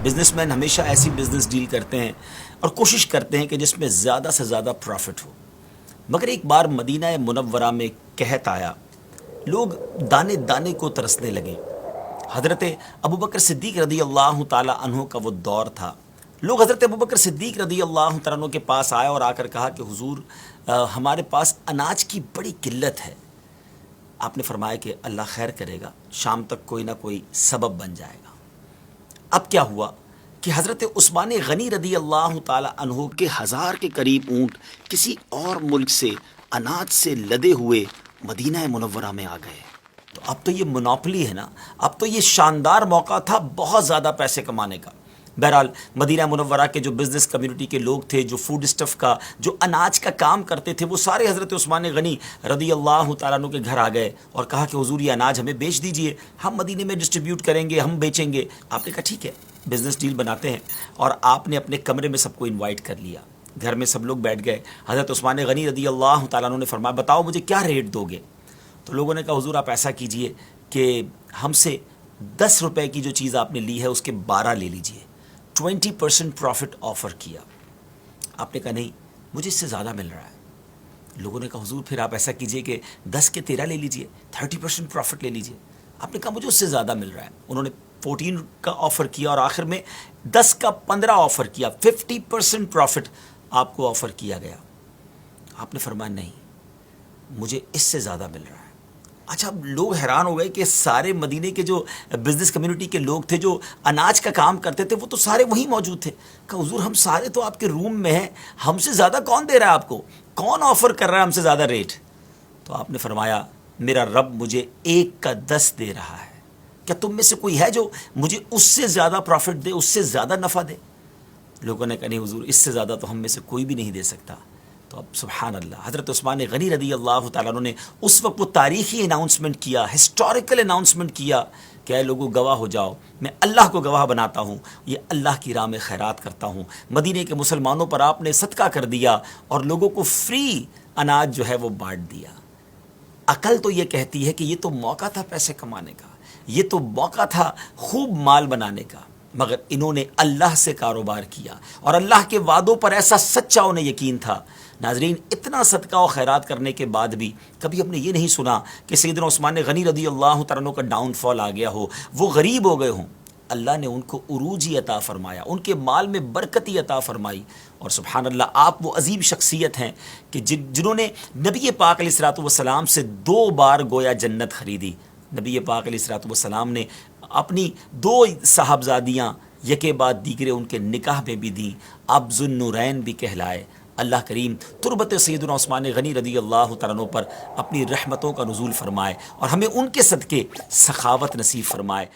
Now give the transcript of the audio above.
Business man ہمیشہ ایسی business deal کرتے ہیں اور کوشش کرتے ہیں کہ جس میں زیادہ سے زیادہ پروفٹ ہو، مگر ایک بار مدینہ منورہ میں قحط آیا، لوگ دانے دانے کو ترسنے لگے۔ حضرت ابوبکر صدیق رضی اللہ تعالی عنہ کا وہ دور تھا۔ لوگ حضرت ابوبکر صدیق رضی اللہ تعالیٰ عنہ کے پاس آئے اور آ کر کہا کہ حضور ہمارے پاس اناج کی بڑی قلت ہے۔ آپ نے فرمایا کہ اللہ خیر کرے گا، شام تک کوئی نہ کوئی سبب بن جائے گا۔ اب کیا ہوا کہ حضرت عثمان غنی رضی اللہ تعالی عنہ کے 1000 کے قریب اونٹ کسی اور ملک سے اناج سے لدے ہوئے مدینہ منورہ میں آ گئے۔ تو اب تو یہ منوپلی ہے نا، اب تو یہ شاندار موقع تھا بہت زیادہ پیسے کمانے کا۔ بہرحال مدینہ منورہ کے جو بزنس کمیونٹی کے لوگ تھے، جو فوڈ اسٹف کا، جو اناج کا کام کرتے تھے، وہ سارے حضرت عثمان غنی رضی اللہ تعالیٰ عنہ کے گھر آ گئے اور کہا کہ حضور یہ اناج ہمیں بیچ دیجئے، ہم مدینے میں ڈسٹریبیوٹ کریں گے، ہم بیچیں گے۔ آپ نے کہا ٹھیک ہے، بزنس ڈیل بناتے ہیں، اور آپ نے اپنے کمرے میں سب کو انوائٹ کر لیا۔ گھر میں سب لوگ بیٹھ گئے۔ حضرت عثمان غنی رضی اللہ تعالیٰ عنہ نے فرمایا بتاؤ مجھے کیا ریٹ دو گے؟ تو لوگوں نے کہا حضور آپ ایسا کیجئے کہ ہم سے 10 روپے کی جو چیز آپ نے لی ہے اس کے 12 لے لیجئے۔ 20% پروفٹ آفر کیا۔ آپ نے کہا نہیں مجھے اس سے زیادہ مل رہا ہے۔ لوگوں نے کہا حضور پھر آپ ایسا کیجئے کہ 10 کے 13 لے لیجئے، 30% پروفٹ لے لیجئے۔ آپ نے کہا مجھے اس سے زیادہ مل رہا ہے۔ انہوں نے 14 کا آفر کیا اور آخر میں 10 کا 15 آفر کیا، 50% پروفٹ آپ کو آفر کیا گیا۔ آپ نے فرمایا نہیں مجھے اس سے زیادہ مل رہا ہے۔ اچھا اب لوگ حیران ہو گئے کہ سارے مدینے کے جو بزنس کمیونٹی کے لوگ تھے، جو اناج کا کام کرتے تھے، وہ تو سارے وہیں موجود تھے۔ کہ حضور ہم سارے تو آپ کے روم میں ہیں، ہم سے زیادہ کون دے رہا ہے آپ کو؟ کون آفر کر رہا ہے ہم سے زیادہ ریٹ؟ تو آپ نے فرمایا میرا رب مجھے 1 کا 10 دے رہا ہے، کیا تم میں سے کوئی ہے جو مجھے اس سے زیادہ پروفٹ دے، اس سے زیادہ نفع دے؟ لوگوں نے کہا نہیں حضور اس سے زیادہ تو ہم میں سے کوئی بھی نہیں دے سکتا۔ تو اب سبحان اللہ، حضرت عثمان غنی رضی اللہ تعالیٰ عنہ نے اس وقت وہ تاریخی اناؤنسمنٹ کیا، ہسٹوریکل اناؤنسمنٹ کیا کہ اے لوگوں گواہ ہو جاؤ، میں اللہ کو گواہ بناتا ہوں، یہ اللہ کی راہ میں خیرات کرتا ہوں۔ مدینے کے مسلمانوں پر آپ نے صدقہ کر دیا اور لوگوں کو فری اناج جو ہے وہ بانٹ دیا۔ عقل تو یہ کہتی ہے کہ یہ تو موقع تھا پیسے کمانے کا، یہ تو موقع تھا خوب مال بنانے کا، مگر انہوں نے اللہ سے کاروبار کیا اور اللہ کے وعدوں پر ایسا سچا انہیں یقین تھا۔ ناظرین اتنا صدقہ و خیرات کرنے کے بعد بھی کبھی ہم نے یہ نہیں سنا کہ سیدنا عثمان غنی رضی اللہ تعالیٰ عنہ کا ڈاؤن فال آ گیا ہو، وہ غریب ہو گئے ہوں۔ اللہ نے ان کو عروجی عطا فرمایا، ان کے مال میں برکتی عطا فرمائی۔ اور سبحان اللہ آپ وہ عظیم شخصیت ہیں کہ جنہوں نے نبی پاک علیہ الصلوۃ والسلام سے 2 بار گویا جنت خریدی۔ نبی پاک علیہ الصلوۃ والسلام نے اپنی 2 صاحبزادیاں یکے بعد دیگرے ان کے نکاح میں بھی دیں، آپ ذو النورین بھی کہلائے۔ اللہ کریم تربت سیدنا عثمان غنی رضی اللہ تعالیٰ عنہ پر اپنی رحمتوں کا نزول فرمائے اور ہمیں ان کے صدقے سخاوت نصیب فرمائے۔